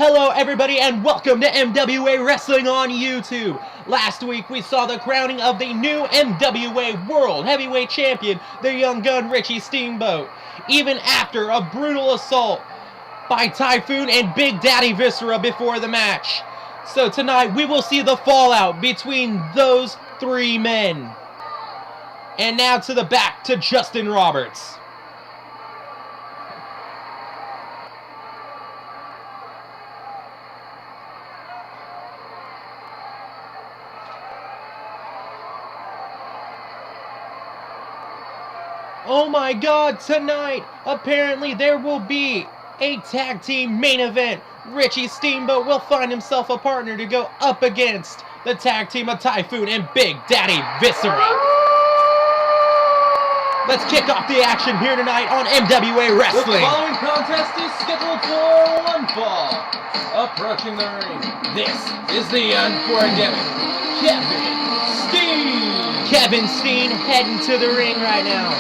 Hello everybody and welcome to MWA Wrestling on YouTube. Last week we saw the crowning of the new MWA World Heavyweight Champion, the young gun Richie Steamboat, even after a brutal assault by Typhoon and Big Daddy Viscera before the match. So tonight we will see the fallout between those three men. And now to the back to Justin Roberts. Oh my god, tonight, apparently there will be a tag team main event. Richie Steamboat will find himself a partner to go up against the tag team of Typhoon and Big Daddy Viscera. Let's kick off the action here tonight on MWA Wrestling. The following contest is scheduled for one fall. Approaching the ring, this is the unforgettable Kevin Steen. Kevin Steen heading to the ring right now.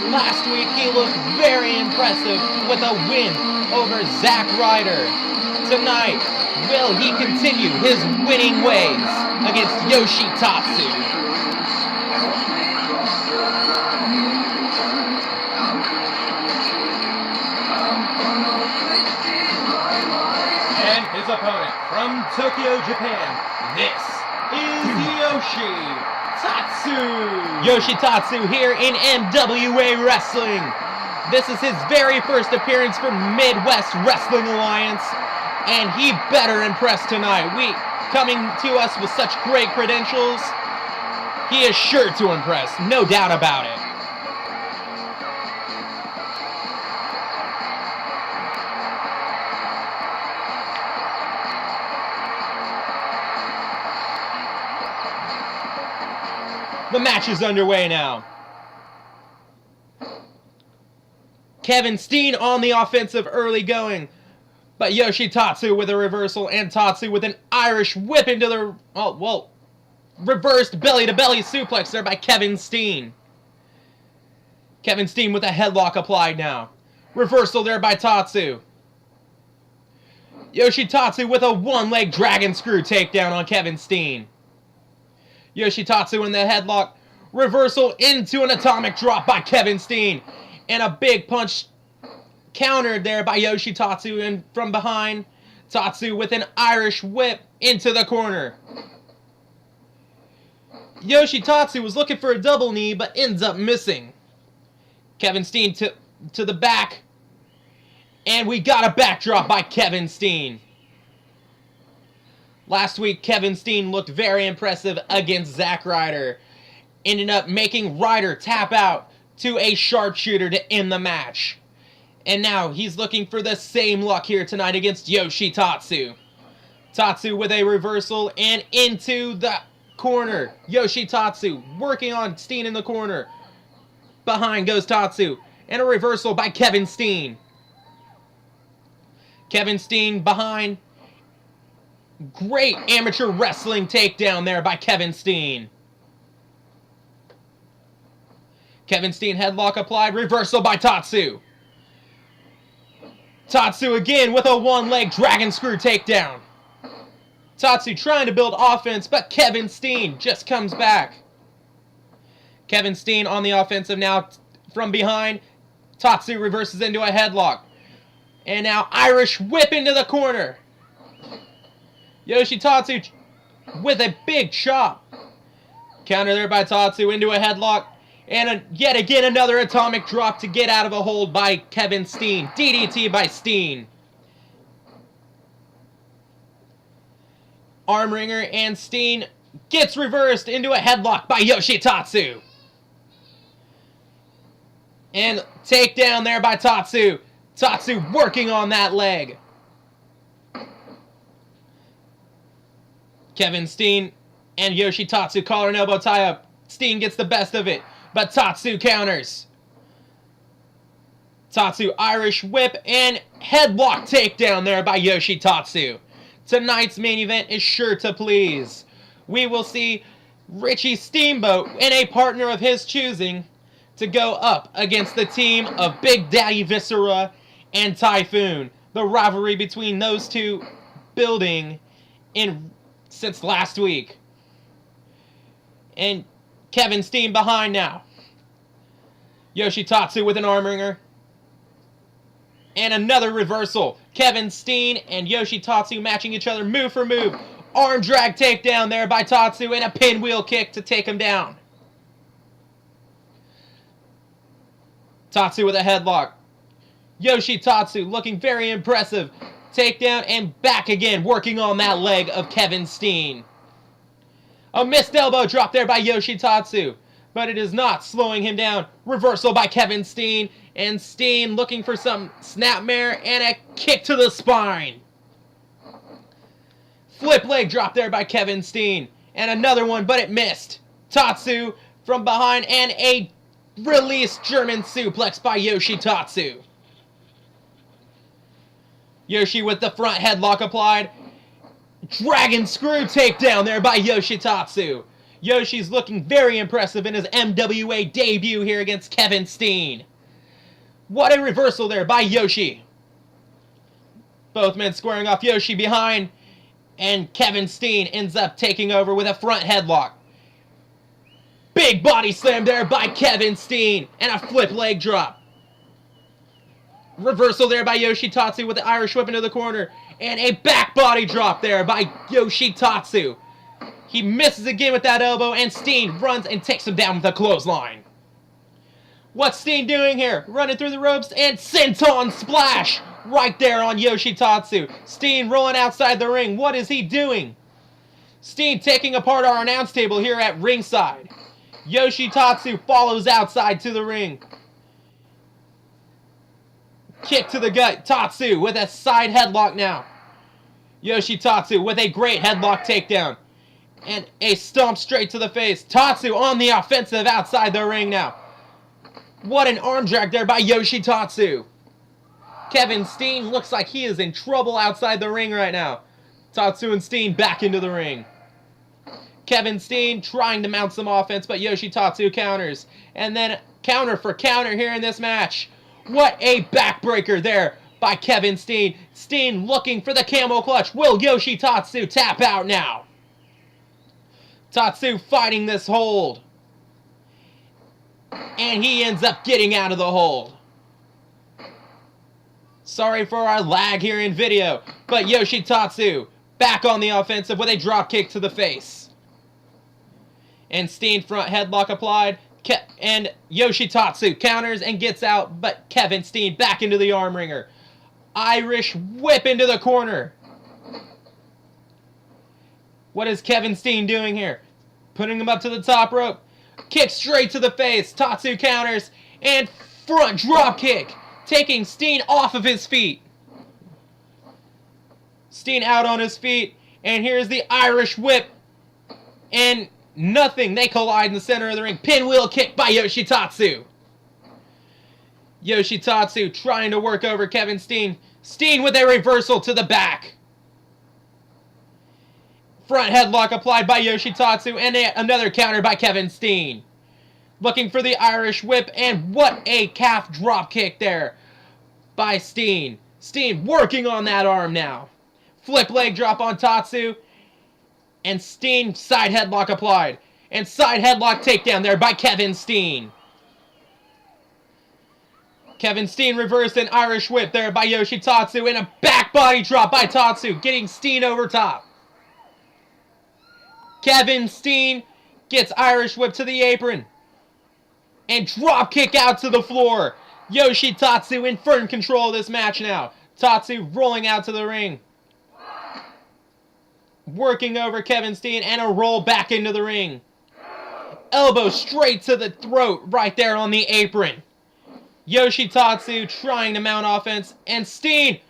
Last week, he looked very impressive with a win over Zack Ryder. Tonight, will he continue his winning ways against Yoshitatsu? And his opponent from Tokyo, Japan, this is Yoshitatsu. Yoshitatsu here in MWA Wrestling. This is his very first appearance for Midwest Wrestling Alliance, and he better impress tonight. Coming to us with such great credentials, he is sure to impress, no doubt about it. The match is underway now. Kevin Steen on the offensive early going, but Yoshitatsu with a reversal and Tatsu with an Irish whip into the, reversed belly-to-belly suplex there by Kevin Steen. Kevin Steen with a headlock applied now. Reversal there by Tatsu. Yoshitatsu with a one-leg dragon screw takedown on Kevin Steen. Yoshitatsu in the headlock, reversal into an atomic drop by Kevin Steen, and a big punch countered there by Yoshitatsu, and from behind, Tatsu with an Irish whip into the corner. Yoshitatsu was looking for a double knee, but ends up missing. Kevin Steen to the back, and we got a backdrop by Kevin Steen. Last week, Kevin Steen looked very impressive against Zack Ryder. Ended up making Ryder tap out to a sharpshooter to end the match. And now he's looking for the same luck here tonight against Yoshitatsu. Tatsu with a reversal and into the corner. Yoshitatsu working on Steen in the corner. Behind goes Tatsu. And a reversal by Kevin Steen. Kevin Steen behind. Great amateur wrestling takedown there by Kevin Steen. Kevin Steen headlock applied, reversal by Tatsu. Tatsu again with a one-leg dragon screw takedown. Tatsu trying to build offense, but Kevin Steen just comes back. Kevin Steen on the offensive now from behind. Tatsu reverses into a headlock. And now Irish whip into the corner. Yoshitatsu with a big chop. Counter there by Tatsu into a headlock. And yet again another atomic drop to get out of a hold by Kevin Steen. DDT by Steen. Arm wringer and Steen gets reversed into a headlock by Yoshitatsu. And takedown there by Tatsu. Tatsu working on that leg. Kevin Steen and Yoshitatsu collar and elbow tie up. Steen gets the best of it, but Tatsu counters. Tatsu Irish whip and headlock takedown there by Yoshitatsu. Tonight's main event is sure to please. We will see Richie Steamboat and a partner of his choosing to go up against the team of Big Daddy Viscera and Typhoon. The rivalry between those two building since last week. And Kevin Steen behind now. Yoshitatsu with an arm wringer. And another reversal. Kevin Steen and Yoshitatsu matching each other move for move. Arm drag takedown there by Tatsu and a pinwheel kick to take him down. Tatsu with a headlock. Yoshitatsu looking very impressive. Takedown and back again, working on that leg of Kevin Steen. A missed elbow drop there by Yoshitatsu, but it is not slowing him down. Reversal by Kevin Steen, and Steen looking for some snapmare and a kick to the spine. Flip leg drop there by Kevin Steen, and another one, but it missed. Tatsu from behind, and a release German suplex by Yoshitatsu. Yoshi with the front headlock applied. Dragon screw takedown there by Yoshitatsu. Yoshi's looking very impressive in his MWA debut here against Kevin Steen. What a reversal there by Yoshi. Both men squaring off. Yoshi behind, and Kevin Steen ends up taking over with a front headlock. Big body slam there by Kevin Steen, and a flip leg drop. Reversal there by Yoshitatsu with the Irish whip into the corner. And a back body drop there by Yoshitatsu. He misses again with that elbow, and Steen runs and takes him down with a clothesline. What's Steen doing here? Running through the ropes, and senton splash right there on Yoshitatsu. Steen rolling outside the ring. What is he doing? Steen taking apart our announce table here at ringside. Yoshitatsu follows outside to the ring. Kick to the gut. Tatsu with a side headlock now. Yoshitatsu with a great headlock takedown. And a stomp straight to the face. Tatsu on the offensive outside the ring now. What an arm drag there by Yoshitatsu. Kevin Steen looks like he is in trouble outside the ring right now. Tatsu and Steen back into the ring. Kevin Steen trying to mount some offense, but Yoshitatsu counters. And then counter for counter here in this match. What a backbreaker there by Kevin Steen. Steen looking for the camel clutch. Will Yoshitatsu tap out now? Tatsu fighting this hold. And he ends up getting out of the hold. Sorry for our lag here in video, but Yoshitatsu back on the offensive with a drop kick to the face. And Steen front headlock applied. And Yoshitatsu counters and gets out, but Kevin Steen back into the arm wringer. Irish whip into the corner. What is Kevin Steen doing here? Putting him up to the top rope. Kick straight to the face. Tatsu counters and front drop kick, taking Steen off of his feet. Steen out on his feet, and here's the Irish whip. And nothing. They collide in the center of the ring. Pinwheel kick by Yoshitatsu. Yoshitatsu trying to work over Kevin Steen. Steen with a reversal to the back. Front headlock applied by Yoshitatsu, and another counter by Kevin Steen. Looking for the Irish whip, and what a calf drop kick there by Steen. Steen working on that arm now. Flip leg drop on Tatsu. And Steen side headlock applied. And side headlock takedown there by Kevin Steen. Kevin Steen reversed an Irish whip there by Yoshitatsu. And a back body drop by Tatsu, getting Steen over top. Kevin Steen gets Irish whip to the apron. And drop kick out to the floor. Yoshitatsu in firm control of this match now. Tatsu rolling out to the ring. Working over Kevin Steen, and a roll back into the ring. Elbow straight to the throat right there on the apron. Yoshitatsu trying to mount offense, and Steen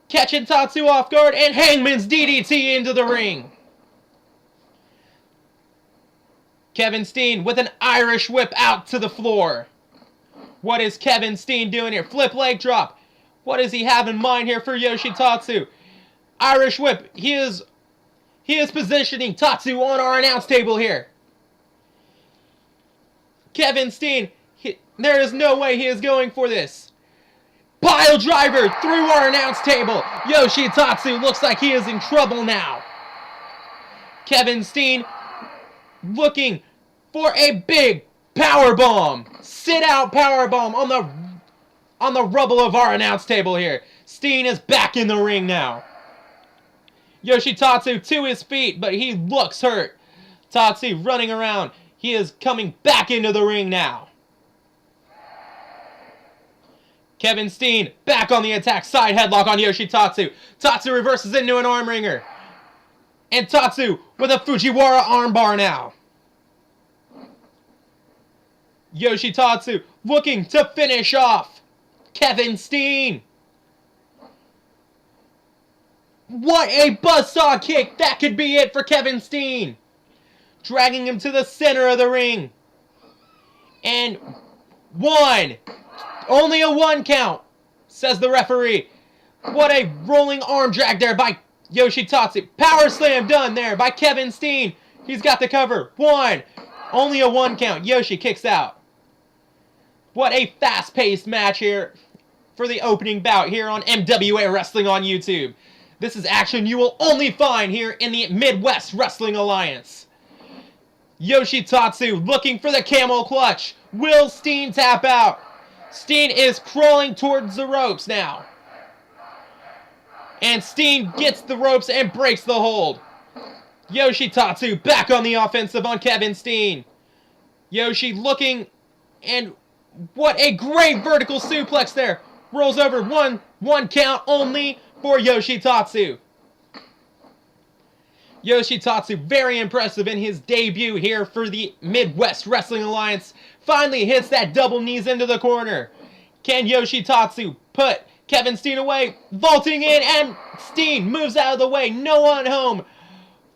catching Tatsu off guard, and Hangman's DDT into the ring. Kevin Steen with an Irish whip out to the floor. What is Kevin Steen doing here? Flip leg drop. What does he have in mind here for Yoshitatsu? Irish whip. He is positioning Tatsu on our announce table here. Kevin Steen, there is no way he is going for this. Pile driver through our announce table. Yoshitatsu looks like he is in trouble now. Kevin Steen looking for a big power bomb. Sit out power bomb on the rubble of our announce table here. Steen is back in the ring now. Yoshitatsu to his feet, but he looks hurt. Tatsu running around. He is coming back into the ring now. Kevin Steen back on the attack. Side headlock on Yoshitatsu. Tatsu reverses into an arm wringer. And Tatsu with a Fujiwara armbar now. Yoshitatsu looking to finish off Kevin Steen. What a buzzsaw kick. That could be it for Kevin Steen. Dragging him to the center of the ring. And one. Only a 1 count, says the referee. What a rolling arm drag there by Yoshitatsu. Power slam done there by Kevin Steen. He's got the cover. 1. Only a 1 count. Yoshi kicks out. What a fast-paced match here for the opening bout here on MWA Wrestling on YouTube. This is action you will only find here in the Midwest Wrestling Alliance. Yoshitatsu looking for the camel clutch. Will Steen tap out? Steen is crawling towards the ropes now. And Steen gets the ropes and breaks the hold. Yoshitatsu back on the offensive on Kevin Steen. Yoshi looking, and what a great vertical suplex there. Rolls over. One count only for Yoshitatsu. Yoshitatsu, very impressive in his debut here for the Midwest Wrestling Alliance. Finally hits that double knees into the corner. Can Yoshitatsu put Kevin Steen away? Vaulting in, and Steen moves out of the way. No one home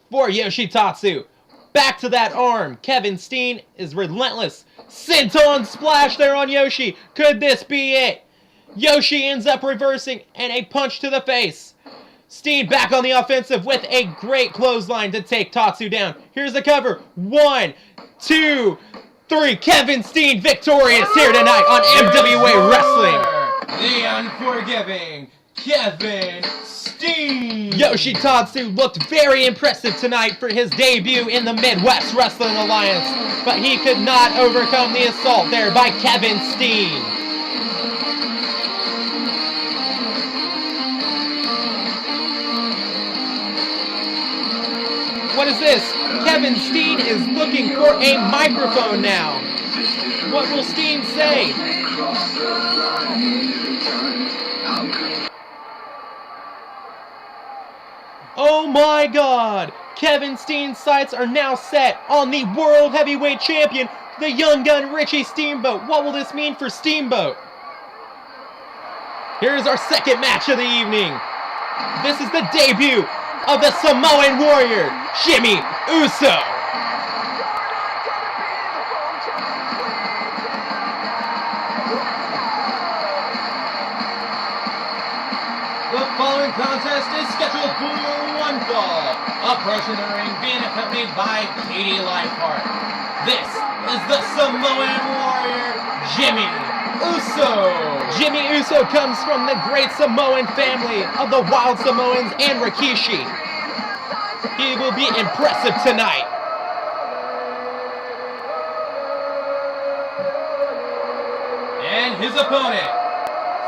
for Yoshitatsu. Back to that arm. Kevin Steen is relentless. Senton splash there on Yoshi. Could this be it? Yoshi ends up reversing, and a punch to the face. Steen back on the offensive with a great clothesline to take Tatsu down. Here's the cover. 1, 2, 3. Kevin Steen victorious here tonight on MWA Wrestling. The unforgiving Kevin Steen. Yoshitatsu looked very impressive tonight for his debut in the Midwest Wrestling Alliance, but he could not overcome the assault there by Kevin Steen. What is this? Kevin Steen is looking for a microphone now. What will Steen say? Oh my God! Kevin Steen's sights are now set on the World Heavyweight Champion, the young gun Richie Steamboat. What will this mean for Steamboat? Here's our second match of the evening. This is the debut of the Samoan Warrior, Jimmy Uso. The following contest is scheduled for one fall. Approaching the ring, being accompanied by Katie Lifeheart. This is the Samoan Warrior, Jimmy Uso. Jimmy Uso comes from the great Samoan family of the Wild Samoans and Rikishi. He will be impressive tonight. And his opponent,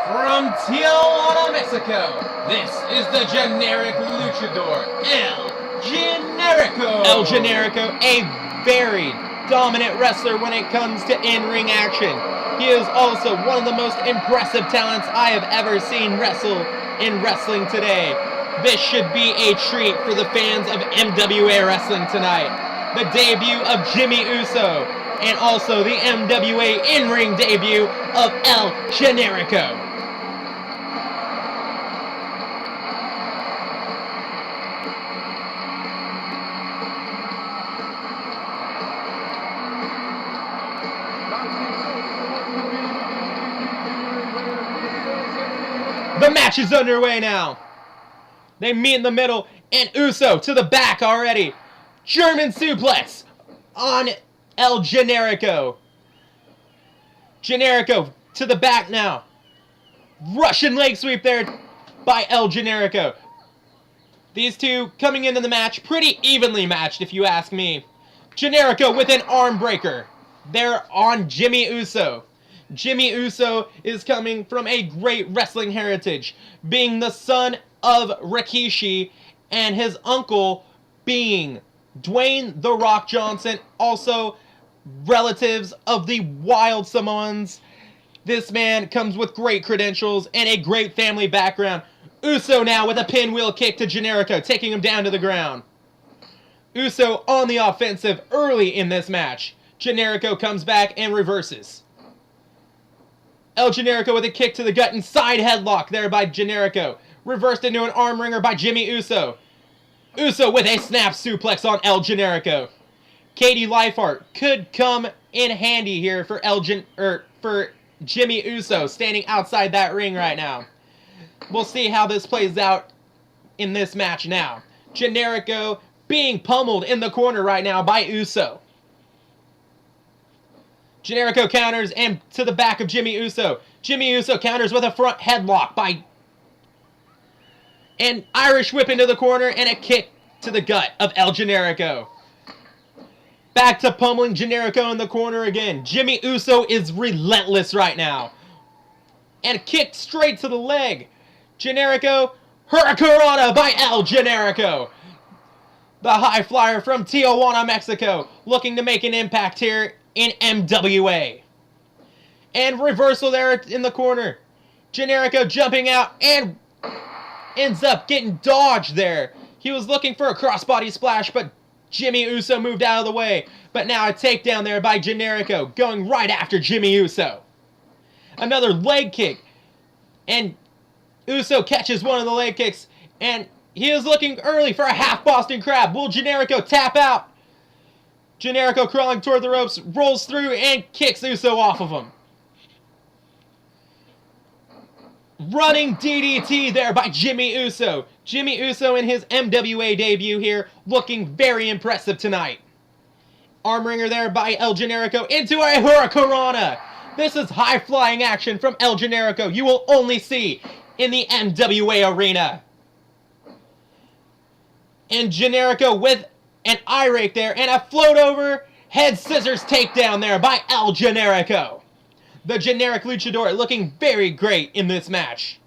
from Tijuana, Mexico, this is the generic luchador, El Generico. El Generico, a very dominant wrestler when it comes to in-ring action. He is also one of the most impressive talents I have ever seen wrestle in wrestling today. This should be a treat for the fans of MWA Wrestling tonight. The debut of Jimmy Uso, and also the MWA in-ring debut of El Generico. The match is underway now. They meet in the middle, and Uso to the back already. German suplex on El Generico. Generico to the back now. Russian leg sweep there by El Generico. These two coming into the match pretty evenly matched, if you ask me. Generico with an arm breaker. They're on Jimmy Uso. Jimmy Uso is coming from a great wrestling heritage, being the son of Rikishi and his uncle being Dwayne "The Rock" Johnson, also relatives of the Wild Samoans. This man comes with great credentials and a great family background. Uso now with a pinwheel kick to Generico, taking him down to the ground. Uso on the offensive early in this match. Generico comes back and reverses. El Generico with a kick to the gut and side headlock there by Generico. Reversed into an arm wringer by Jimmy Uso. Uso with a snap suplex on El Generico. Katie Lifehart could come in handy here for Jimmy Uso standing outside that ring right now. We'll see how this plays out in this match now. Generico being pummeled in the corner right now by Uso. Generico counters and to the back of Jimmy Uso. Jimmy Uso counters with a front headlock by an Irish whip into the corner and a kick to the gut of El Generico. Back to pummeling Generico in the corner again. Jimmy Uso is relentless right now. And kicked straight to the leg. Generico, Hurricanrana by El Generico. The high flyer from Tijuana, Mexico, looking to make an impact here in MWA. And reversal there in the corner. Generico jumping out and ends up getting dodged there. He was looking for a crossbody splash, but Jimmy Uso moved out of the way. But now a takedown there by Generico, going right after Jimmy Uso. Another leg kick. And Uso catches one of the leg kicks. And he is looking early for a half Boston Crab. Will Generico tap out? Generico crawling toward the ropes, rolls through and kicks Uso off of him. Running DDT there by Jimmy Uso. Jimmy Uso in his MWA debut here, looking very impressive tonight. Arm wringer there by El Generico into a Hurricanrana. This is high-flying action from El Generico you will only see in the MWA arena. And Generico with an eye rake there and a float over head scissors takedown there by El Generico. The generic luchador looking very great in this match.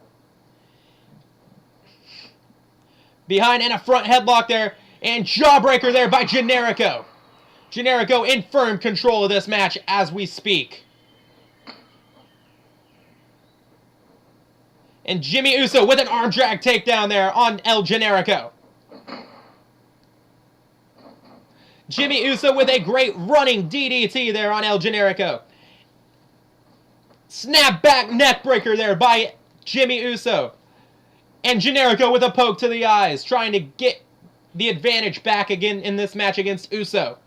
Behind and a front headlock there and jawbreaker there by Generico. Generico in firm control of this match as we speak. And Jimmy Uso with an arm drag takedown there on El Generico. Jimmy Uso with a great running DDT there on El Generico. Snap back neck breaker there by Jimmy Uso. And Generico with a poke to the eyes, trying to get the advantage back again in this match against Uso.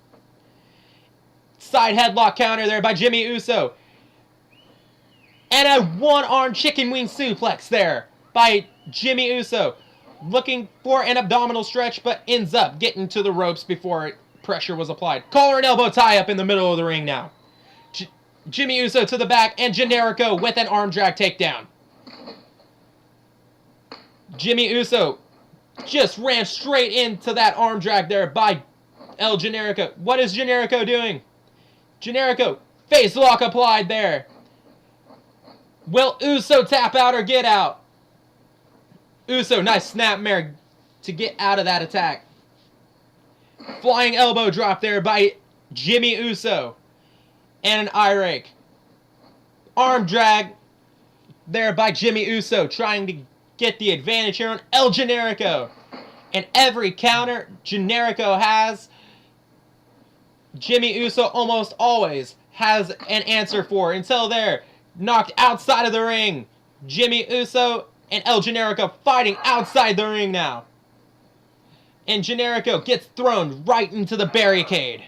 Side headlock counter there by Jimmy Uso. And a one-arm chicken wing suplex there by Jimmy Uso. Looking for an abdominal stretch, but ends up getting to the ropes before pressure was applied. Collar and elbow tie up in the middle of the ring now. Jimmy Uso to the back and Generico with an arm drag takedown. Jimmy Uso just ran straight into that arm drag there by El Generico. What is Generico doing? Generico, face lock applied there. Will Uso tap out or get out? Uso, nice snapmare to get out of that attack. Flying elbow drop there by Jimmy Uso. And an eye rake. Arm drag there by Jimmy Uso, trying to get the advantage here on El Generico. And every counter Generico has, Jimmy Uso almost always has an answer for. Until there, knocked outside of the ring. Jimmy Uso and El Generico fighting outside the ring now. And Generico gets thrown right into the barricade.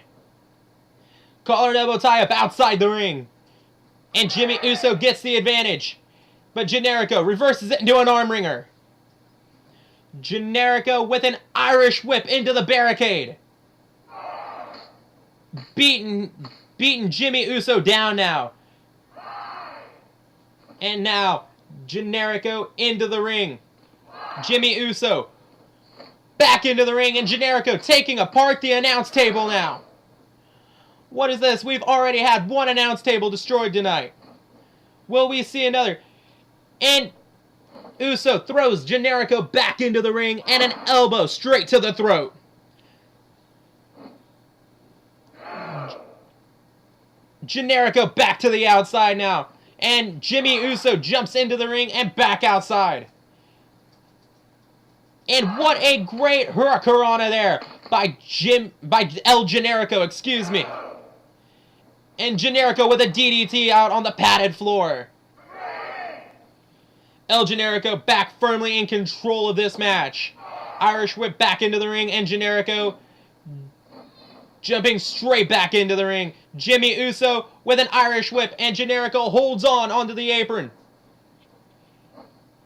Collar and elbow tie up outside the ring. And Jimmy Uso gets the advantage. But Generico reverses it into an arm wringer. Generico with an Irish whip into the barricade. Beating Jimmy Uso down now. And now Generico into the ring. Jimmy Uso back into the ring, and Generico taking apart the announce table now. What is this? We've already had one announce table destroyed tonight. Will we see another? And Uso throws Generico back into the ring, and an elbow straight to the throat. Generico back to the outside now. And Jimmy Uso jumps into the ring and back outside. And what a great hurricanrana there by El Generico, excuse me. And Generico with a DDT out on the padded floor. El Generico back firmly in control of this match. Irish whip back into the ring, and Generico jumping straight back into the ring. Jimmy Uso with an Irish whip, and Generico holds on onto the apron.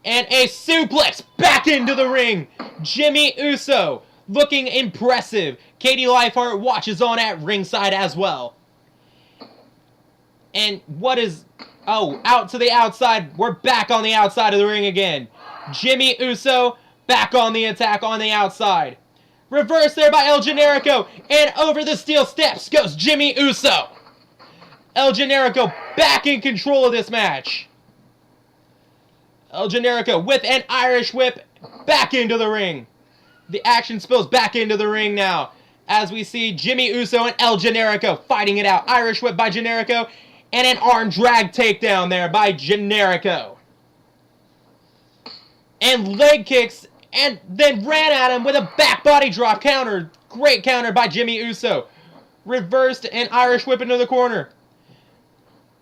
And a suplex back into the ring. Jimmy Uso looking impressive. Katie Lifeheart watches on at ringside as well. And what is... Oh, out to the outside. We're back on the outside of the ring again. Jimmy Uso back on the attack on the outside. Reverse there by El Generico. And over the steel steps goes Jimmy Uso. El Generico back in control of this match. El Generico with an Irish whip back into the ring. The action spills back into the ring now, as we see Jimmy Uso and El Generico fighting it out. Irish whip by Generico, and an arm drag takedown there by Generico. And leg kicks, and then ran at him with a back body drop counter. Great counter by Jimmy Uso. Reversed and Irish whip into the corner.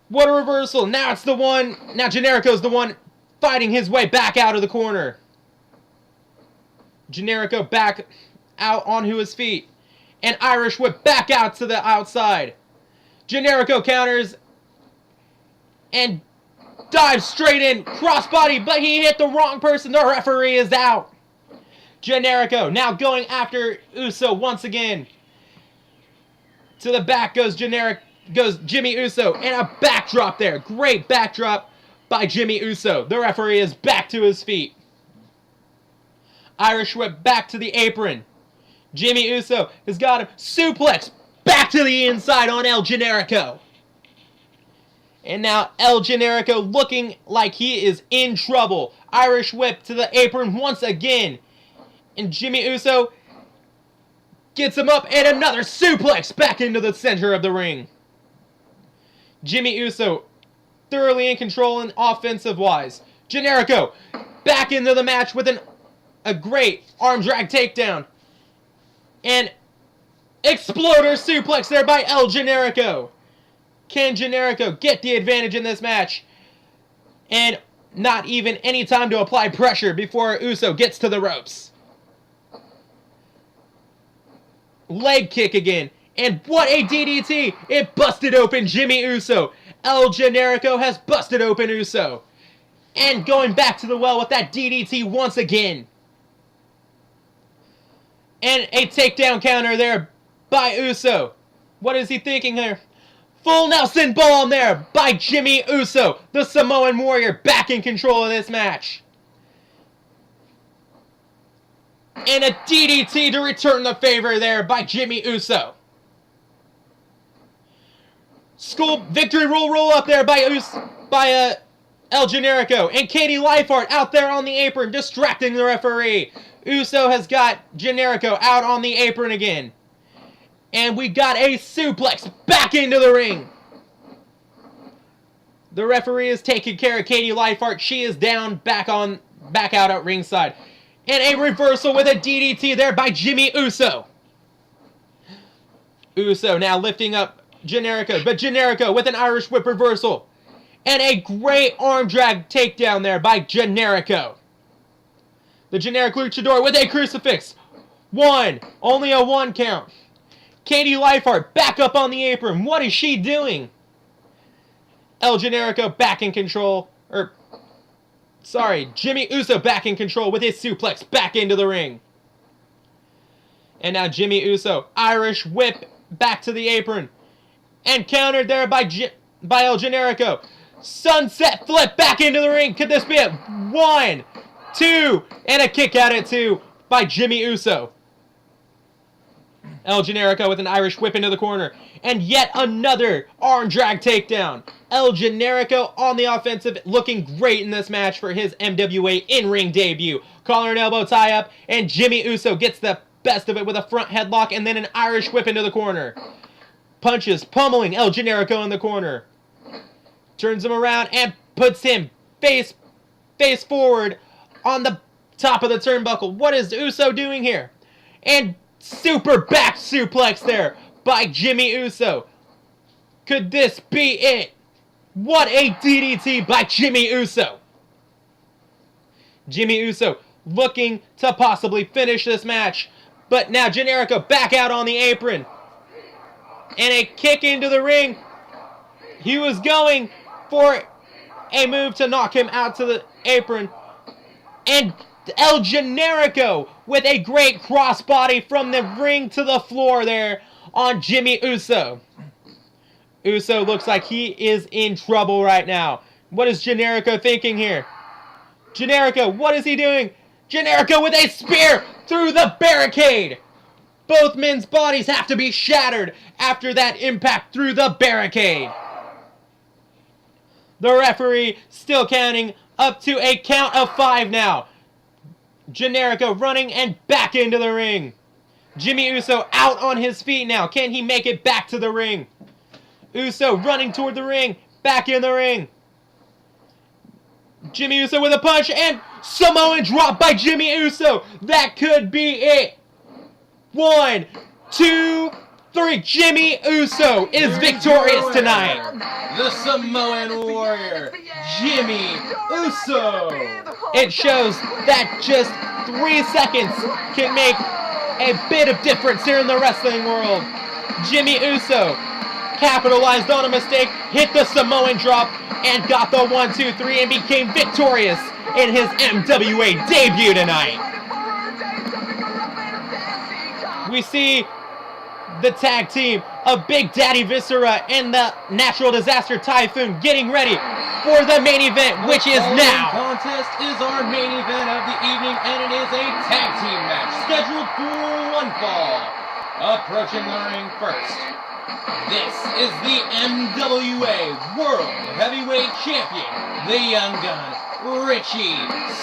What a reversal. Now it's the one. Now Generico's the one fighting his way back out of the corner. Generico back out onto his feet. And Irish whip back out to the outside. Generico counters and dives straight in. Crossbody, but he hit the wrong person. The referee is out. Generico now going after Uso once again. To the back goes Jimmy Uso, and a backdrop there. Great backdrop by Jimmy Uso. The referee is back to his feet. Irish whip back to the apron. Jimmy Uso has got him. Suplex back to the inside on El Generico. And now El Generico looking like he is in trouble. Irish whip to the apron once again. And Jimmy Uso gets him up, and another suplex back into the center of the ring. Jimmy Uso thoroughly in control and offensive-wise. Generico back into the match with a great arm drag takedown. And exploder suplex there by El Generico. Can Generico get the advantage in this match? And not even any time to apply pressure before Uso gets to the ropes. Leg kick again. And what a DDT! It busted open Jimmy Uso. El Generico has busted open Uso. And going back to the well with that DDT once again. And a takedown counter there by Uso. What is he thinking there? Full Nelson bomb there by Jimmy Uso. The Samoan Warrior back in control of this match. And a DDT to return the favor there by Jimmy Uso. School victory roll up there by El Generico. And Katie Lifeheart out there on the apron distracting the referee. Uso has got Generico out on the apron again. And we got a suplex back into the ring. The referee is taking care of Katie Lifeheart. She is down, back out at ringside. And a reversal with a DDT there by Jimmy Uso. Uso now lifting up Generico, but Generico with an Irish whip reversal. And a great arm drag takedown there by Generico. The generic luchador with a crucifix. Only a 1 count. Katie Lifeheart back up on the apron. What is she doing? El Generico back in control. Jimmy Uso back in control with his suplex back into the ring. And now Jimmy Uso, Irish whip back to the apron. And countered there by El Generico. Sunset flip back into the ring. Could this be it? 1, 2, and a kick out at 2 by Jimmy Uso. El Generico with an Irish whip into the corner. And yet another arm drag takedown. El Generico on the offensive, looking great in this match for his MWA in-ring debut. Collar and elbow tie-up, and Jimmy Uso gets the best of it with a front headlock and then an Irish whip into the corner. Punches pummeling El Generico in the corner. Turns him around and puts him face forward on the top of the turnbuckle. What is Uso doing here? And super back suplex there by Jimmy Uso. Could this be it? What a DDT by Jimmy Uso. Jimmy Uso looking to possibly finish this match. But now Generico back out on the apron. And a kick into the ring. He was going for a move to knock him out to the apron. And El Generico with a great crossbody from the ring to the floor there on Jimmy Uso. Uso looks like he is in trouble right now. What is Generico thinking here? Generico, what is he doing? Generico with a spear through the barricade. Both men's bodies have to be shattered after that impact through the barricade. The referee still counting up to a count of 5 now. Generico running and back into the ring. Jimmy Uso out on his feet now. Can he make it back to the ring? Uso running toward the ring. Back in the ring. Jimmy Uso with a punch and Samoan drop by Jimmy Uso. That could be it. 1, 2, 3. Jimmy Uso is victorious tonight. The Samoan Warrior, Jimmy Uso. It shows that just 3 seconds can make a bit of difference here in the wrestling world. Jimmy Uso capitalized on a mistake, hit the Samoan drop, and got the 1, 2, 3, and became victorious in his MWA debut tonight. We see the tag team of Big Daddy Viscera and the Natural Disaster Typhoon getting ready for the main event, which is now. The contest is our main event of the evening, and it is a tag team match scheduled for 1 fall. Approaching the ring first, this is the MWA World Heavyweight Champion, the Young Gun, Richie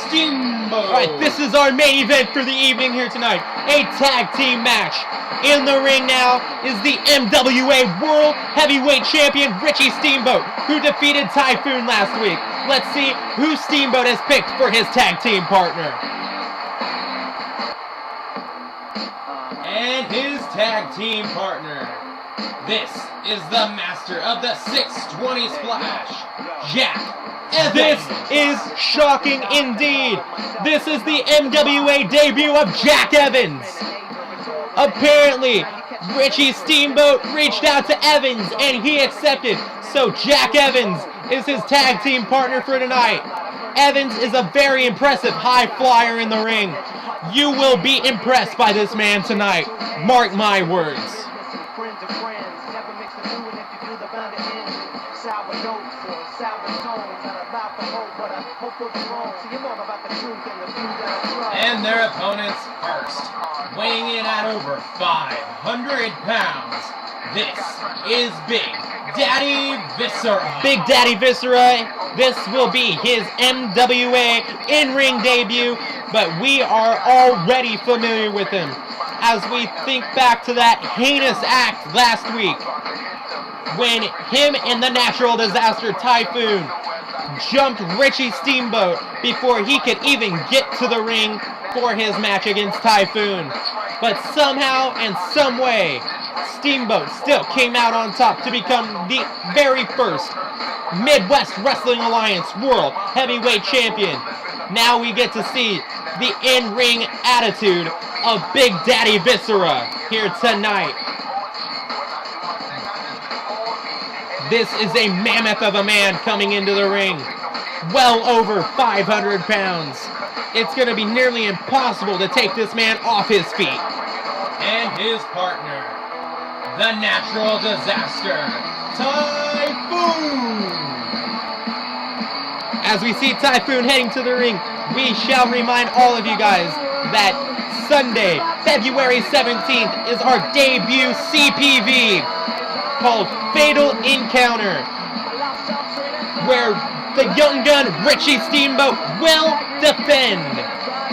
Steamboat. Alright, this is our main event for the evening here tonight. A tag team match. In the ring now is the MWA World Heavyweight Champion, Richie Steamboat, who defeated Typhoon last week. Let's see who Steamboat has picked for his tag team partner. And his tag team partner. This is the master of the 620 splash, Jack Evans. This is shocking indeed. This is the MWA debut of Jack Evans. Apparently, Richie Steamboat reached out to Evans and he accepted. So Jack Evans is his tag team partner for tonight. Evans is a very impressive high flyer in the ring. You will be impressed by this man tonight. Mark my words. And their opponents first, weighing in at over 500 pounds, this is Big Daddy Viscera. Big Daddy Viscera, this will be his MWA in-ring debut, but we are already familiar with him as we think back to that heinous act last week when him and the Natural Disaster Typhoon jumped Richie Steamboat before he could even get to the ring for his match against Typhoon. But somehow and some way, Steamboat still came out on top to become the very first Midwest Wrestling Alliance World Heavyweight Champion. Now we get to see the in-ring attitude of Big Daddy Viscera here tonight. This is a mammoth of a man coming into the ring. Well over 500 pounds. It's going to be nearly impossible to take this man off his feet. And his partner, the Natural Disaster, Typhoon. As we see Typhoon heading to the ring, we shall remind all of you guys that Sunday, February 17th, is our debut CPV called Fatal Encounter, where the young gun Richie Steamboat will defend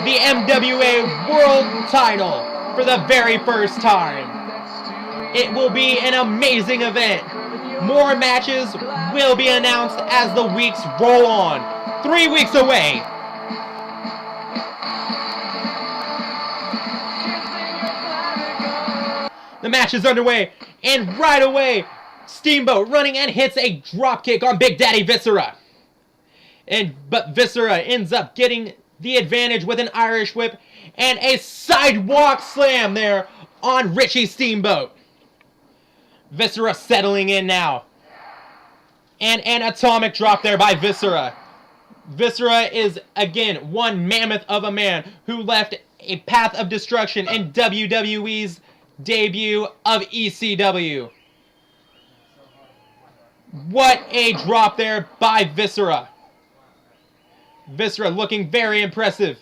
the MWA World title for the very first time. It will be an amazing event. More matches will be announced as the weeks roll on. 3 weeks away. The match is underway, and right away, Steamboat running and hits a dropkick on Big Daddy Viscera. But Viscera ends up getting the advantage with an Irish whip and a sidewalk slam there on Richie Steamboat. Viscera settling in now. And an atomic drop there by Viscera. Viscera is, again, one mammoth of a man who left a path of destruction in WWE's debut of ECW. What a drop there by Viscera. Viscera looking very impressive.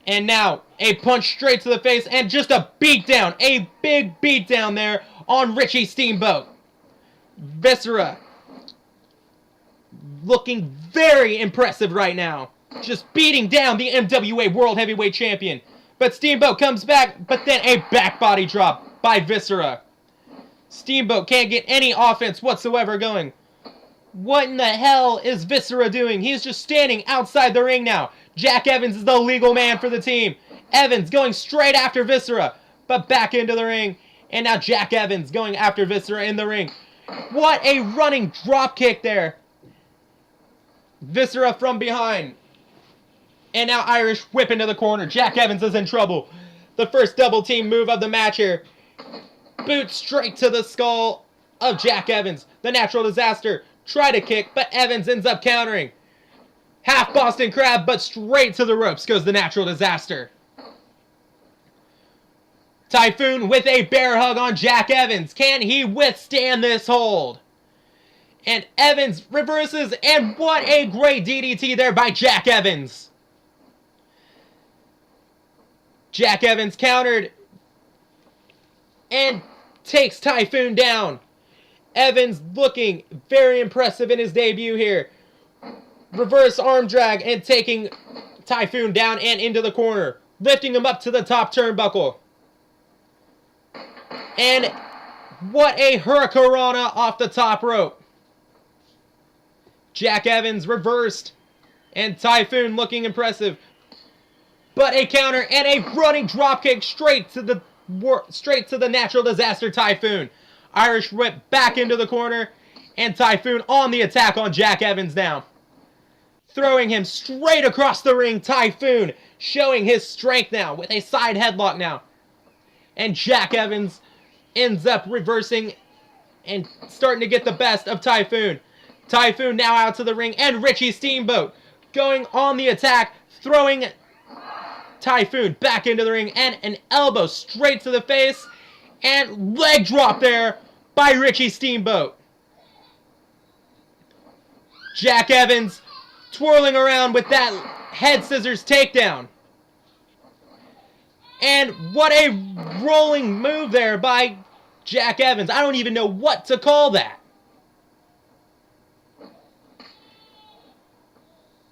And now, a punch straight to the face and just a beatdown. A big beatdown there on Richie Steamboat. Viscera looking very impressive right now. Just beating down the MWA World Heavyweight Champion. But Steamboat comes back, but then a back body drop by Viscera. Steamboat can't get any offense whatsoever going. What in the hell is Viscera doing? He's just standing outside the ring now. Jack Evans is the legal man for the team. Evans going straight after Viscera, but back into the ring. And now Jack Evans going after Viscera in the ring. What a running drop kick there. Viscera from behind. And now Irish whip into the corner. Jack Evans is in trouble. The first double team move of the match here. Boot straight to the skull of Jack Evans. The Natural Disaster. Try to kick, but Evans ends up countering. Half Boston Crab, but straight to the ropes goes the Natural Disaster. Typhoon with a bear hug on Jack Evans. Can he withstand this hold? And Evans reverses, and what a great DDT there by Jack Evans. Jack Evans countered and takes Typhoon down. Evans looking very impressive in his debut here. Reverse arm drag and taking Typhoon down and into the corner. Lifting him up to the top turnbuckle. And what a hurricanrana off the top rope. Jack Evans reversed. And Typhoon looking impressive. But a counter and a running dropkick straight to the Natural Disaster Typhoon. Irish whip back into the corner. And Typhoon on the attack on Jack Evans now. Throwing him straight across the ring. Typhoon showing his strength now with a side headlock now. And Jack Evans ends up reversing and starting to get the best of Typhoon. Typhoon now out to the ring. And Richie Steamboat going on the attack. Throwing Typhoon back into the ring. And an elbow straight to the face. And leg drop there by Richie Steamboat. Jack Evans twirling around with that head scissors takedown. And what a rolling move there by Jack Evans. I don't even know what to call that.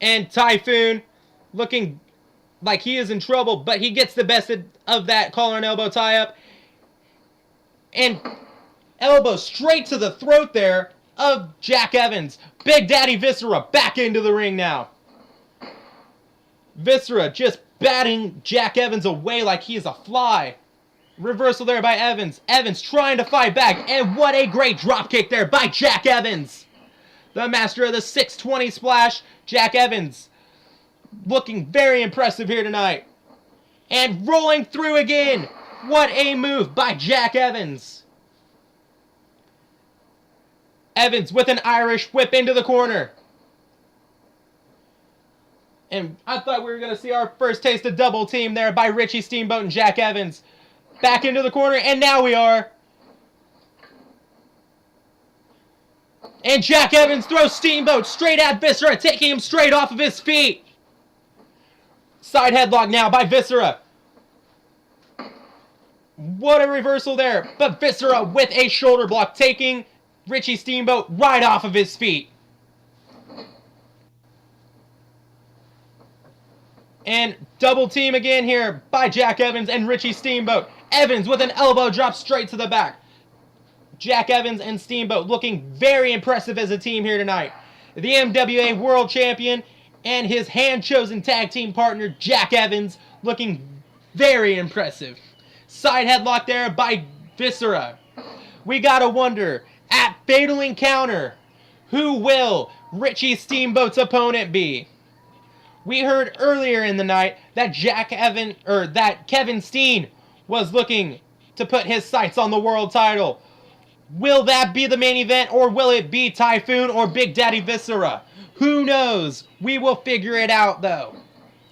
And Typhoon looking like he is in trouble, but he gets the best of that collar and elbow tie-up. And elbow straight to the throat there of Jack Evans. Big Daddy Viscera back into the ring now. Viscera just batting Jack Evans away like he's a fly. Reversal there by Evans. Evans trying to fight back. And what a great dropkick there by Jack Evans. The master of the 620 splash, Jack Evans. Looking very impressive here tonight. And rolling through again. What a move by Jack Evans. Evans with an Irish whip into the corner. And I thought we were going to see our first taste of double team there by Richie Steamboat and Jack Evans. Back into the corner, and now we are. And Jack Evans throws Steamboat straight at Viscera, taking him straight off of his feet. Side headlock now by Viscera. What a reversal there. But Viscera with a shoulder block, taking Richie Steamboat right off of his feet. And double team again here by Jack Evans and Richie Steamboat. Evans with an elbow drop straight to the back. Jack Evans and Steamboat looking very impressive as a team here tonight. The MWA World Champion and his hand-chosen tag team partner, Jack Evans, looking very impressive. Side headlock there by Viscera. We gotta wonder, at Fatal Encounter, who will Richie Steamboat's opponent be? We heard earlier in the night that Kevin Steen was looking to put his sights on the world title. Will that be the main event, or will it be Typhoon or Big Daddy Viscera? Who knows? We will figure it out, though,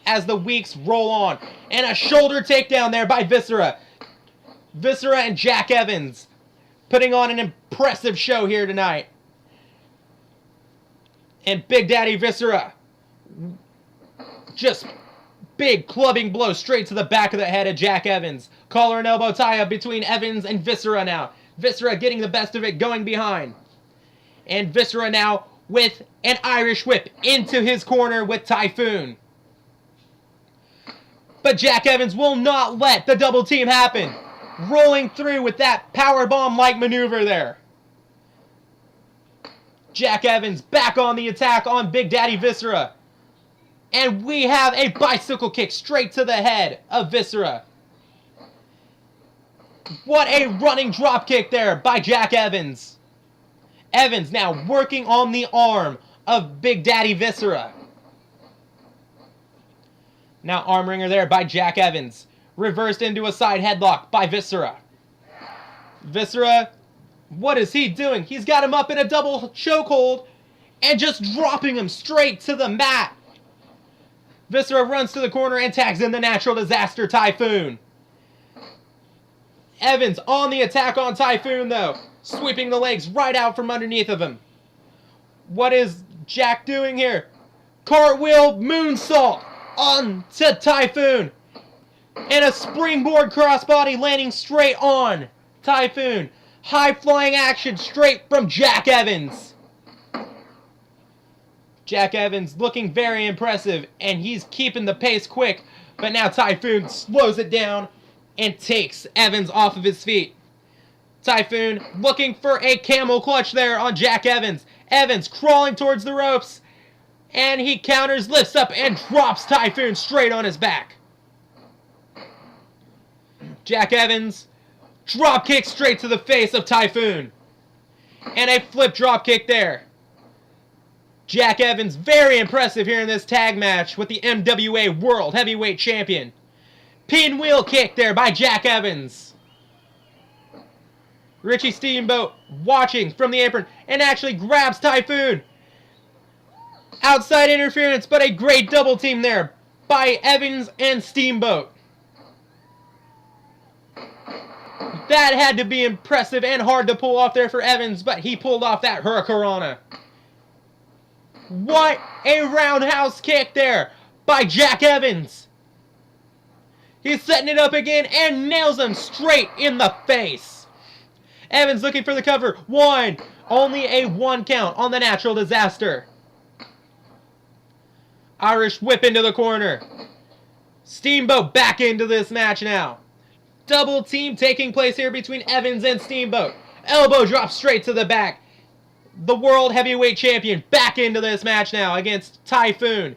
as the weeks roll on. And a shoulder takedown there by Viscera. Viscera and Jack Evans putting on an impressive show here tonight. And Big Daddy Viscera, just big clubbing blow straight to the back of the head of Jack Evans. Collar and elbow tie-up between Evans and Viscera now. Viscera getting the best of it, going behind. And Viscera now with an Irish whip into his corner with Typhoon. But Jack Evans will not let the double team happen. Rolling through with that powerbomb-like maneuver there. Jack Evans back on the attack on Big Daddy Viscera. And we have a bicycle kick straight to the head of Viscera. What a running drop kick there by Jack Evans. Evans now working on the arm of Big Daddy Viscera. Now arm wringer there by Jack Evans. Reversed into a side headlock by Viscera. Viscera, what is he doing? He's got him up in a double chokehold and just dropping him straight to the mat. Viscera runs to the corner and tags in the Natural Disaster Typhoon. Evans on the attack on Typhoon, though, sweeping the legs right out from underneath of him. What is Jack doing here? Cartwheel moonsault on to Typhoon. And a springboard crossbody landing straight on Typhoon. High-flying action straight from Jack Evans. Jack Evans looking very impressive, and he's keeping the pace quick. But now Typhoon slows it down and takes Evans off of his feet. Typhoon looking for a camel clutch there on Jack Evans. Evans crawling towards the ropes, and he counters, lifts up, and drops Typhoon straight on his back. Jack Evans, drop kick straight to the face of Typhoon. And a flip drop kick there. Jack Evans, very impressive here in this tag match with the MWA World Heavyweight Champion. Pinwheel kick there by Jack Evans. Richie Steamboat watching from the apron and actually grabs Typhoon. Outside interference, but a great double team there by Evans and Steamboat. That had to be impressive and hard to pull off there for Evans, but he pulled off that Hurricanrana. What a roundhouse kick there by Jack Evans. He's setting it up again and nails him straight in the face. Evans looking for the cover. One. Only a 1 count on the Natural Disaster. Irish whip into the corner. Steamboat back into this match now. Double team taking place here between Evans and Steamboat. Elbow drop straight to the back. The World Heavyweight Champion back into this match now against Typhoon.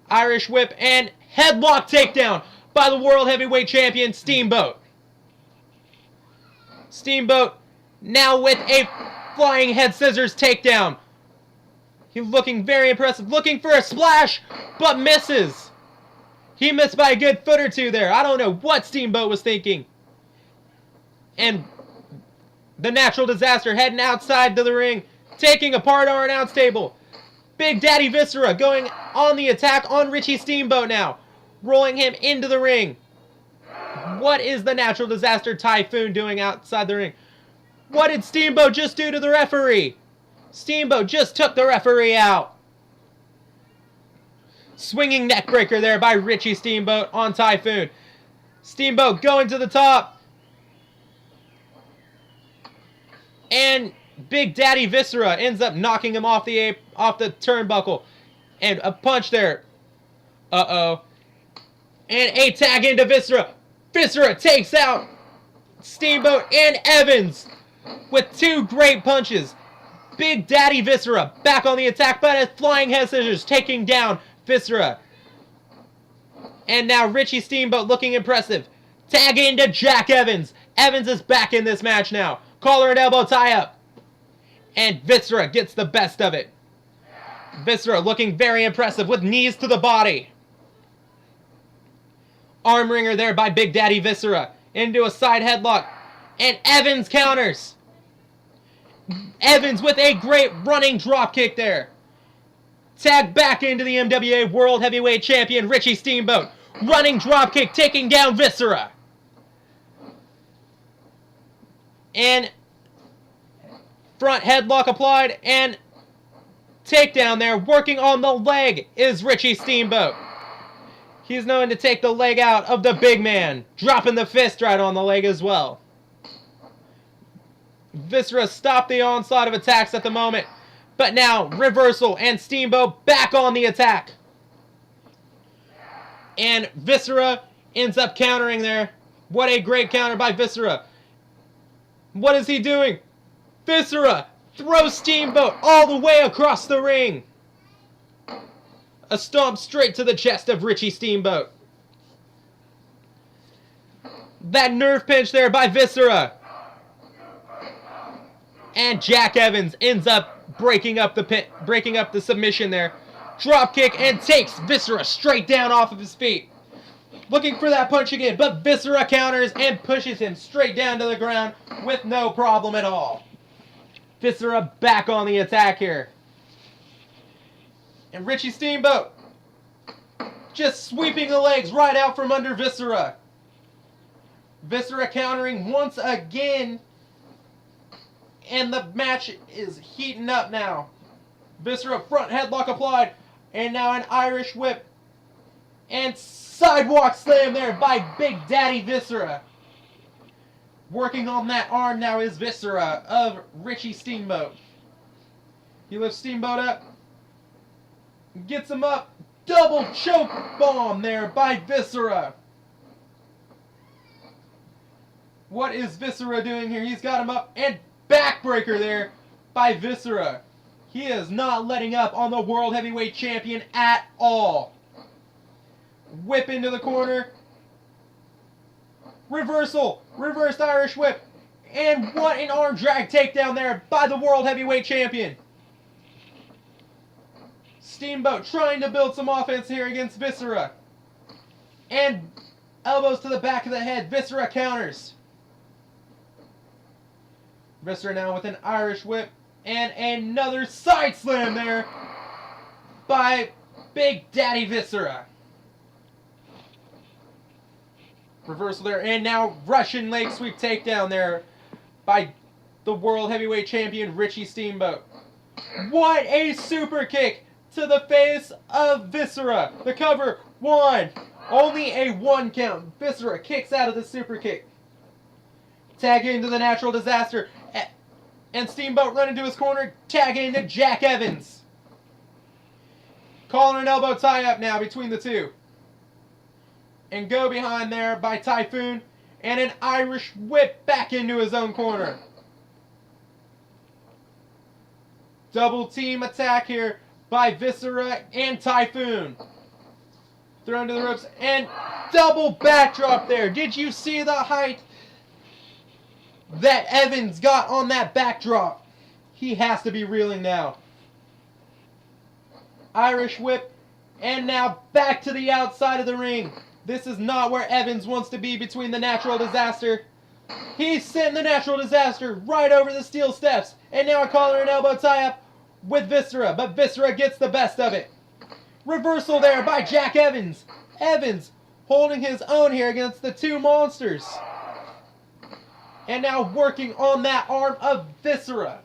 Irish whip and headlock takedown by the World Heavyweight Champion Steamboat. Steamboat now with a flying head scissors takedown. He's looking very impressive. Looking for a splash, but misses. He missed by a good foot or two there. I don't know what Steamboat was thinking. And the Natural Disaster heading outside to the ring, taking apart our announce table. Big Daddy Viscera going on the attack on Richie Steamboat now, rolling him into the ring. What is the Natural Disaster Typhoon doing outside the ring? What did Steamboat just do to the referee? Steamboat just took the referee out. Swinging neckbreaker there by Richie Steamboat on Typhoon. Steamboat going to the top. And Big Daddy Viscera ends up knocking him off the turnbuckle. And a punch there. Uh-oh. And a tag into Viscera. Viscera takes out Steamboat and Evans with 2 great punches. Big Daddy Viscera back on the attack, but a flying head scissors taking down Viscera. And now Richie Steamboat looking impressive. Tag into Jack Evans. Evans is back in this match now. Collar and elbow tie up. And Viscera gets the best of it. Viscera looking very impressive with knees to the body. Arm wringer there by Big Daddy Viscera into a side headlock. And Evans counters. Evans with a great running dropkick there. Tag back into the MWA World Heavyweight Champion Richie Steamboat. Running dropkick taking down Viscera. And front headlock applied and takedown there. Working on the leg is Richie Steamboat. He's known to take the leg out of the big man. Dropping the fist right on the leg as well. Viscera stopped the onslaught of attacks at the moment. But now, reversal and Steamboat back on the attack. And Viscera ends up countering there. What a great counter by Viscera. What is he doing? Viscera throws Steamboat all the way across the ring. A stomp straight to the chest of Richie Steamboat. That nerve pinch there by Viscera. And Jack Evans ends up breaking up the submission there. Drop kick and takes Viscera straight down off of his feet. Looking for that punch again, but Viscera counters and pushes him straight down to the ground with no problem at all. Viscera back on the attack here. And Richie Steamboat just sweeping the legs right out from under Viscera. Viscera countering once again. And the match is heating up now. Viscera front headlock applied. And now an Irish whip. And sidewalk slam there by Big Daddy Viscera. Working on that arm now is Viscera of Richie Steamboat. He lifts Steamboat up. Gets him up. Double choke bomb there by Viscera. What is Viscera doing here? He's got him up and backbreaker there by Viscera. He is not letting up on the World Heavyweight Champion at all. Whip into the corner. Reversal. Reversed Irish whip. And what an arm drag takedown there by the World Heavyweight Champion. Steamboat trying to build some offense here against Viscera. And elbows to the back of the head. Viscera counters. Viscera now with an Irish whip. And another side slam there by Big Daddy Viscera. Reversal there. And now Russian leg sweep takedown there by the World Heavyweight Champion Richie Steamboat. What a super kick to the face of Viscera. The cover. 1. Only a 1 count. Viscera kicks out of the super kick. Tag into the natural disaster. And Steamboat running to his corner. Tag into Jack Evans. Collar and elbow tie up now between the two. And go behind there by Typhoon. And an Irish whip back into his own corner. Double team attack here by Viscera and Typhoon. Thrown to the ropes and double backdrop there. Did you see the height that Evans got on that backdrop? He has to be reeling now. Irish whip and now back to the outside of the ring. This is not where Evans wants to be between the natural disaster. He sent the natural disaster right over the steel steps. And now a collar and elbow tie up with Viscera. But Viscera gets the best of it. Reversal there by Jack Evans. Evans holding his own here against the two monsters. And now working on that arm of Viscera.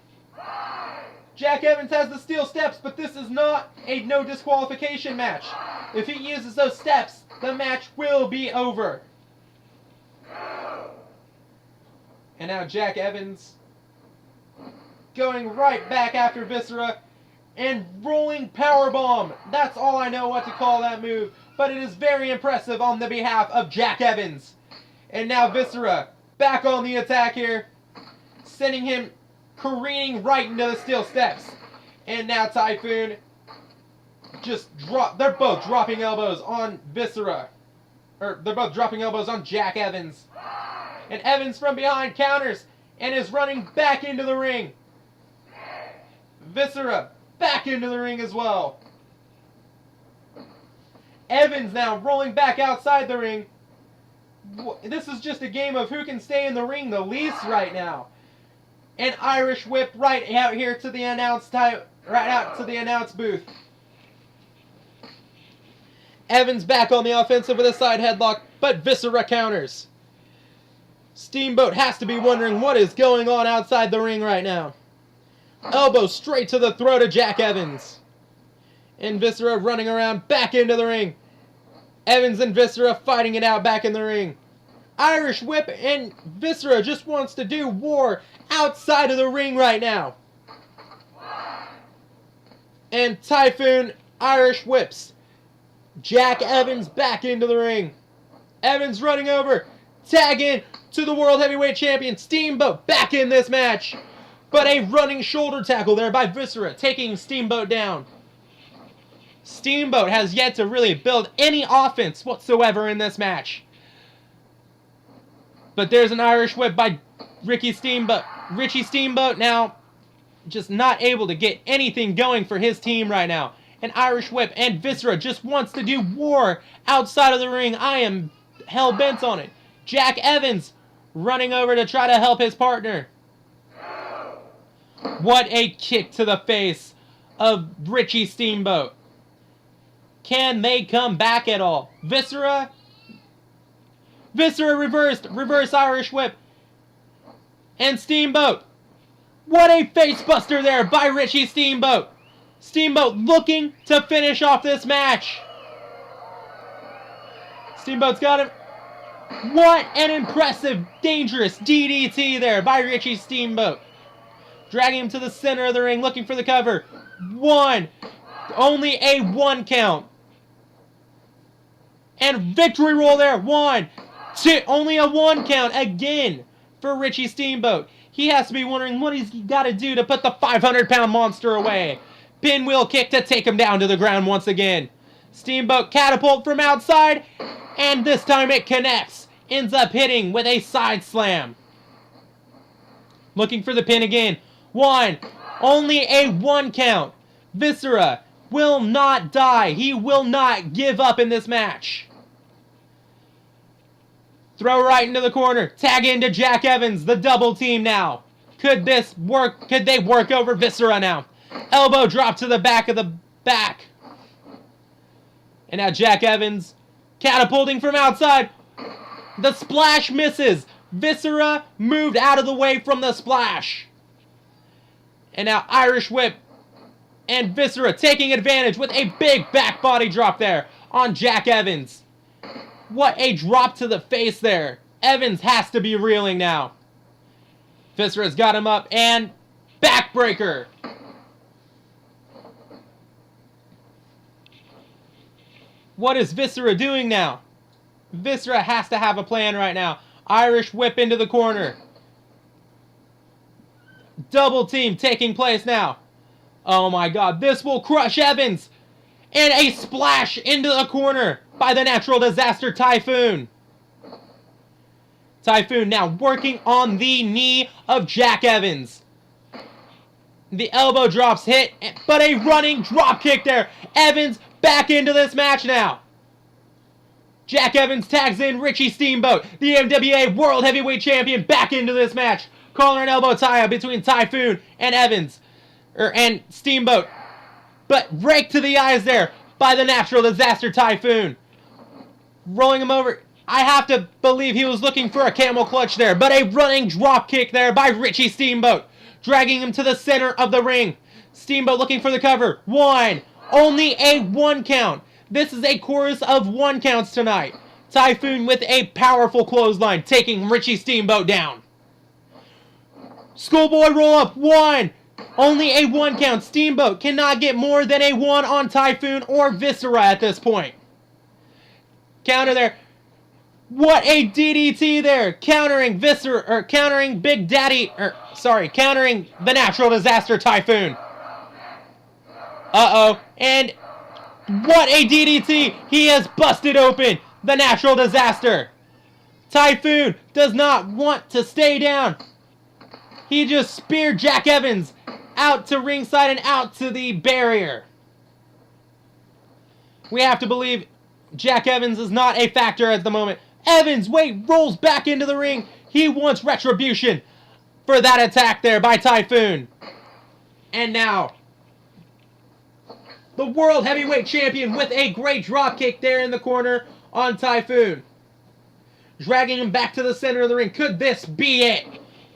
Jack Evans has the steel steps, but this is not a no disqualification match. If he uses those steps, the match will be over. And now Jack Evans going right back after Viscera and rolling powerbomb. That's all I know what to call that move, but it is very impressive on the behalf of Jack Evans. And now Viscera back on the attack here, sending him careening right into the steel steps. And now Typhoon they're both dropping elbows on Viscera. Or they're both dropping elbows on Jack Evans. And Evans from behind counters and is running back into the ring. Viscera back into the ring as well. Evans now rolling back outside the ring. This is just a game of who can stay in the ring the least right now. An Irish whip right out here to the announce booth. Evans back on the offensive with a side headlock, but Viscera counters. Steamboat has to be wondering what is going on outside the ring right now. Elbow straight to the throat of Jack Evans. And Viscera running around back into the ring. Evans and Viscera fighting it out back in the ring. Irish whip, and Viscera just wants to do war outside of the ring right now. And Typhoon Irish whips Jack Evans back into the ring. Evans running over, tag in to the World Heavyweight Champion Steamboat back in this match. But a running shoulder tackle there by Viscera, taking Steamboat down. Steamboat has yet to really build any offense whatsoever in this match. But there's an Irish whip by Richie Steamboat now just not able to get anything going for his team right now. An Irish whip, and Viscera just wants to do war outside of the ring. I am hell-bent on it. Jack Evans running over to try to help his partner. What a kick to the face of Richie Steamboat. Can they come back at all? Viscera reverse Irish whip. And Steamboat. What a face buster there by Richie Steamboat. Steamboat looking to finish off this match. Steamboat's got him. What an impressive, dangerous DDT there by Richie Steamboat. Dragging him to the center of the ring, looking for the cover. One. Only a 1 count. And victory roll there. 1, 2. Only a 1 count again for Richie Steamboat. He has to be wondering what he's got to do to put the 500-pound monster away. Pinwheel kick to take him down to the ground once again. Steamboat catapult from outside. And this time it connects. Ends up hitting with a side slam. Looking for the pin again. 1. Only a 1 count. Viscera will not die. He will not give up in this match. Throw right into the corner. Tag into Jack Evans. The double team now. Could this work? Could they work over Viscera now? Elbow drop to the back of the back. And now Jack Evans catapulting from outside. The splash misses. Viscera moved out of the way from the splash. And now Irish whip. And Viscera taking advantage with a big back body drop there on Jack Evans. What a drop to the face there. Evans has to be reeling now. Viscera's got him up and backbreaker. What is Viscera doing now? Viscera has to have a plan right now. Irish whip into the corner. Double team taking place now. Oh my god, this will crush Evans. And a splash into the corner by the natural disaster Typhoon. Typhoon now working on the knee of Jack Evans. The elbow drops hit, but a running drop kick there. Evans back into this match now. Jack Evans tags in Richie Steamboat, the MWA World Heavyweight Champion, back into this match. Collar and elbow tie-up between Typhoon and Evans. And Steamboat. But rake to the eyes there by the natural disaster Typhoon. Rolling him over. I have to believe he was looking for a camel clutch there. But a running drop kick there by Richie Steamboat. Dragging him to the center of the ring. Steamboat looking for the cover. 1. Only a 1 count. This is a chorus of 1 counts tonight. Typhoon with a powerful clothesline, taking Richie Steamboat down. Schoolboy roll up. 1. Only a 1 count. Steamboat cannot get more than a 1 on Typhoon or Viscera at this point. Counter there. What a DDT there. Countering Viscera, or countering Big Daddy, countering the Natural Disaster Typhoon. Uh-oh. And what a DDT. He has busted open the Natural Disaster. Typhoon does not want to stay down. He just speared Jack Evans out to ringside and out to the barrier. We have to believe Jack Evans is not a factor at the moment. Evans, rolls back into the ring. He wants retribution for that attack there by Typhoon. And now, the World Heavyweight Champion with a great dropkick there in the corner on Typhoon. Dragging him back to the center of the ring. Could this be it?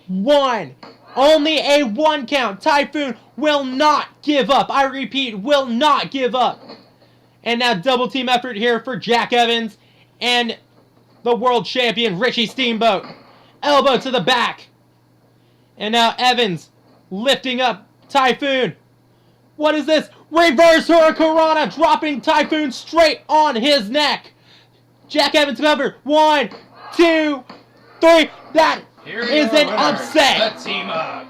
1. Only a 1 count. Typhoon will not give up. I repeat, will not give up. And now double team effort here for Jack Evans and the world champion Richie Steamboat. Elbow to the back. And now Evans lifting up Typhoon. What is this? Reverse Hurricanrana, dropping Typhoon straight on his neck. Jack Evans cover. 1, 2, 3. That is an upset. The team up.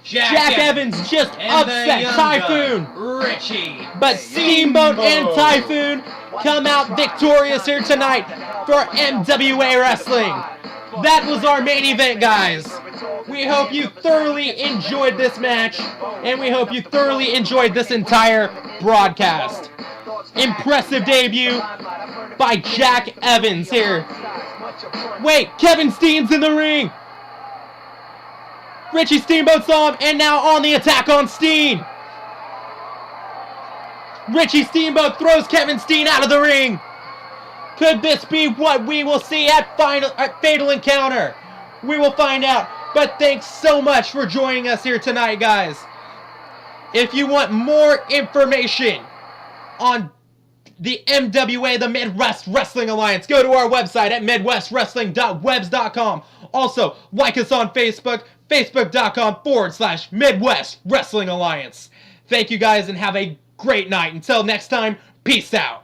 Jack Evans just upset Typhoon. Richie. But Steamboat and Typhoon come out victorious here tonight for MWA Wrestling. That was our main event, guys. We hope you thoroughly enjoyed this match, and we hope you thoroughly enjoyed this entire broadcast. Impressive debut by Jack Evans here. Wait, Kevin Steen's in the ring. Richie Steamboat saw him, and now on the attack on Steen. Richie Steamboat throws Kevin Steen out of the ring. Could this be what we will see at Fatal Encounter? We will find out. But thanks so much for joining us here tonight, guys. If you want more information on the MWA, the Midwest Wrestling Alliance, go to our website at midwestwrestling.webs.com. Also, like us on Facebook, facebook.com/Midwest Wrestling Alliance. Thank you guys and have a great night. Until next time, peace out.